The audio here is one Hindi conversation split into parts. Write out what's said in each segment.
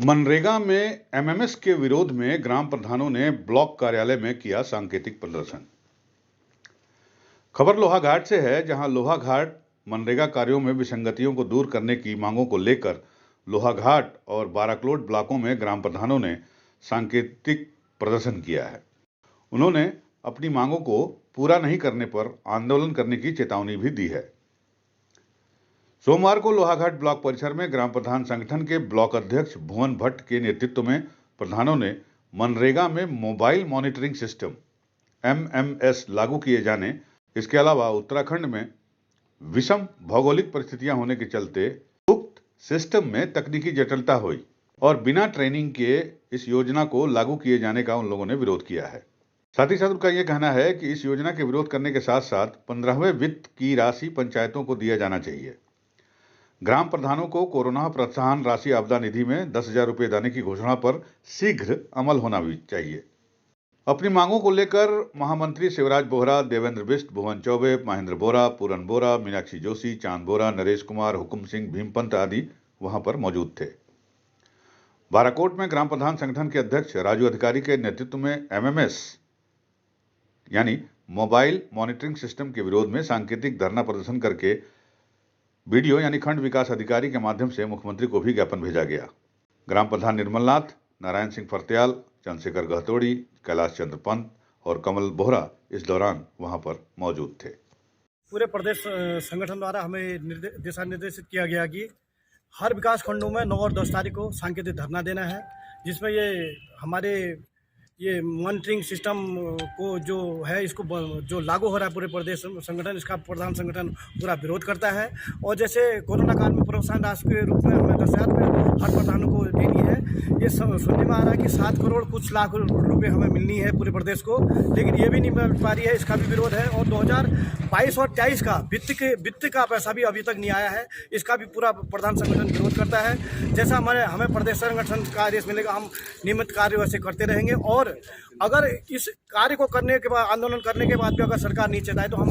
मनरेगा में एमएमएस के विरोध में ग्राम प्रधानों ने ब्लॉक कार्यालय में किया सांकेतिक प्रदर्शन। खबर लोहाघाट से है, जहां लोहाघाट मनरेगा कार्यों में विसंगतियों को दूर करने की मांगों को लेकर लोहाघाट और बाराकलोट ब्लॉकों में ग्राम प्रधानों ने सांकेतिक प्रदर्शन किया है। उन्होंने अपनी मांगों को पूरा नहीं करने पर आंदोलन करने की चेतावनी भी दी है। सोमवार को लोहाघाट ब्लॉक परिसर में ग्राम प्रधान संगठन के ब्लॉक अध्यक्ष भुवन भट्ट के नेतृत्व में प्रधानों ने मनरेगा में मोबाइल मॉनिटरिंग सिस्टम एमएमएस लागू किए जाने, इसके अलावा उत्तराखंड में विषम भौगोलिक परिस्थितियां होने के चलते उक्त सिस्टम में तकनीकी जटिलता हुई और बिना ट्रेनिंग के इस योजना को लागू किए जाने का उन लोगों ने विरोध किया है। साथ ही साथ उनका यह कहना है कि इस योजना के विरोध करने के साथ साथ 15वें वित्त की राशि पंचायतों को दिया जाना चाहिए। ग्राम प्रधानों को कोरोना प्रोत्साहन राशि आपदा निधि में 10,000 रुपये देने की घोषणा पर शीघ्र अमल होना भी चाहिए। अपनी मांगों को लेकर महामंत्री शिवराज बोहरा, देवेंद्र बिष्ट, भुवन चौबे, महेंद्र बोरा, पूरन बोरा, मीनाक्षी जोशी, चांद बोरा, नरेश कुमार, हुकुम सिंह, भीमपंत आदि वहां पर मौजूद थे। बाराकोट में ग्राम प्रधान संगठन के अध्यक्ष राजू अधिकारी के नेतृत्व में एमएमएस यानी मोबाइल मॉनिटरिंग सिस्टम के विरोध में सांकेतिक धरना प्रदर्शन करके बीडीओ यानी खंड विकास अधिकारी के माध्यम से मुख्यमंत्री को भी ज्ञापन भेजा गया। ग्राम प्रधान निर्मल नाथ, नारायण सिंह फरत्याल, चंद्रशेखर गहतोड़ी, कैलाश चंद्र पंत और कमल बोहरा इस दौरान वहां पर मौजूद थे। पूरे प्रदेश संगठन द्वारा हमें दिशा निर्देशित किया गया कि हर विकास खंडों में 9 और 10 तारीख को सांकेतिक धरना देना है, जिसमें ये मॉनिटरिंग सिस्टम को जो है इसको जो लागू हो रहा है पूरे प्रदेश संगठन, इसका प्रधान संगठन पूरा विरोध करता है। और जैसे कोरोना काल में प्रोत्साहन राशि के रूप में हमें 10,000 रुपये हर प्रधानों को देनी है। ये सुनने में आ रहा है कि 7 करोड़ कुछ लाख रुपए हमें मिलनी है पूरे प्रदेश को, लेकिन ये भी नहीं मिल पा रही है, इसका भी विरोध है। और 2022 और 23 का वित्त का पैसा भी अभी तक नहीं आया है, इसका भी पूरा प्रधान संगठन विरोध करता है। जैसा हमें प्रदेश संगठन का आदेश मिलेगा, हम नियमित कार्य वैसे करते रहेंगे। और अगर इस कार्य को करने के बाद, आंदोलन करने के बाद भी अगर सरकार नहीं चेताए तो हम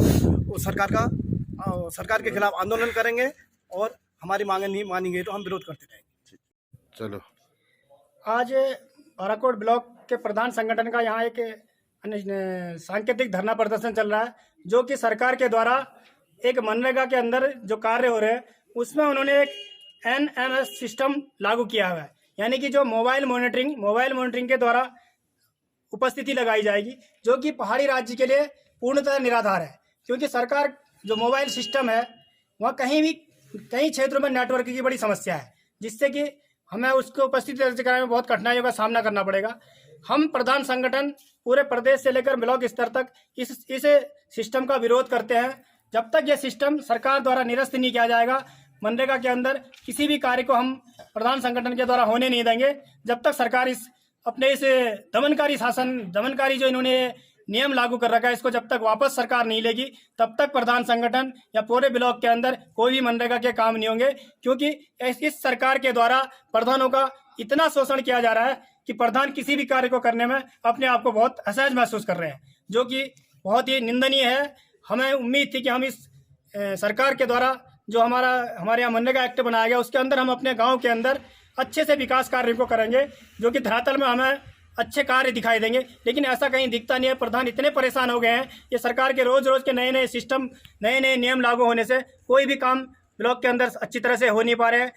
सरकार के खिलाफ आंदोलन करेंगे और हमारी मांगे नहीं मानेंगे तो हम विरोध करते रहेंगे। चलो, आज बाराकोट ब्लॉक के प्रधान संगठन का यहाँ एक सांकेतिक धरना प्रदर्शन चल रहा है, जो कि सरकार के द्वारा एक मनरेगा के अंदर जो कार्य हो रहे हैं उसमें उन्होंने एक एनएमएस सिस्टम लागू किया हुआ है, यानी कि जो मोबाइल मॉनिटरिंग के द्वारा उपस्थिति लगाई जाएगी, जो कि पहाड़ी राज्य के लिए पूर्णतः निराधार है। क्योंकि सरकार जो मोबाइल सिस्टम है वहाँ कई क्षेत्रों में नेटवर्क की बड़ी समस्या है, जिससे कि हमें उसको उपस्थिति दर्ज कराने में बहुत कठिनाइयों का सामना करना पड़ेगा। हम प्रधान संगठन पूरे प्रदेश से लेकर ब्लॉक स्तर तक इस सिस्टम का विरोध करते हैं। जब तक यह सिस्टम सरकार द्वारा निरस्त नहीं किया जाएगा, मनरेगा के अंदर किसी भी कार्य को हम प्रधान संगठन के द्वारा होने नहीं देंगे। जब तक सरकार इस दमनकारी जो इन्होंने नियम लागू कर रखा है, इसको जब तक वापस सरकार नहीं लेगी, तब तक प्रधान संगठन या पूरे ब्लॉक के अंदर कोई भी मनरेगा के काम नहीं होंगे। क्योंकि इस सरकार के द्वारा प्रधानों का इतना शोषण किया जा रहा है कि प्रधान किसी भी कार्य को करने में अपने आप को बहुत असहज महसूस कर रहे हैं, जो कि बहुत ही निंदनीय है। हमें उम्मीद थी कि हम इस सरकार के द्वारा जो हमारे यहाँ मनरेगा एक्ट बनाया गया उसके अंदर हम अपने गाँव के अंदर अच्छे से विकास कार्यों को करेंगे, जो कि धरातल में हमें अच्छे कार्य दिखाई देंगे। लेकिन ऐसा कहीं दिखता नहीं है। प्रधान इतने परेशान हो गए हैं, ये सरकार के रोज के नए सिस्टम, नए नियम लागू होने से कोई भी काम ब्लॉक के अंदर अच्छी तरह से हो नहीं पा रहे हैं।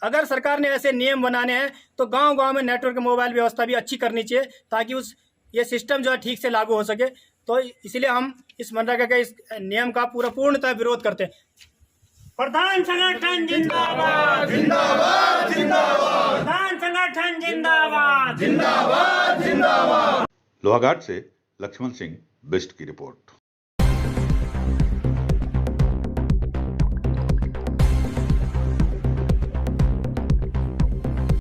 अगर सरकार ने ऐसे नियम बनाने हैं तो गांव-गांव में नेटवर्क मोबाइल व्यवस्था भी अच्छी करनी चाहिए, ताकि ये सिस्टम जो है ठीक से लागू हो सके। तो इसलिए हम इस मनरेगा के इस नियम का पूर्णतः विरोध करते हैं। प्रधान संगठन जिंदाबाद, जिंदाबाद, जिंदाबाद। प्रधान संगठन जिंदाबाद, जिंदाबाद, जिंदाबाद। लोहाघाट से लक्ष्मण सिंह बिष्ट की रिपोर्ट।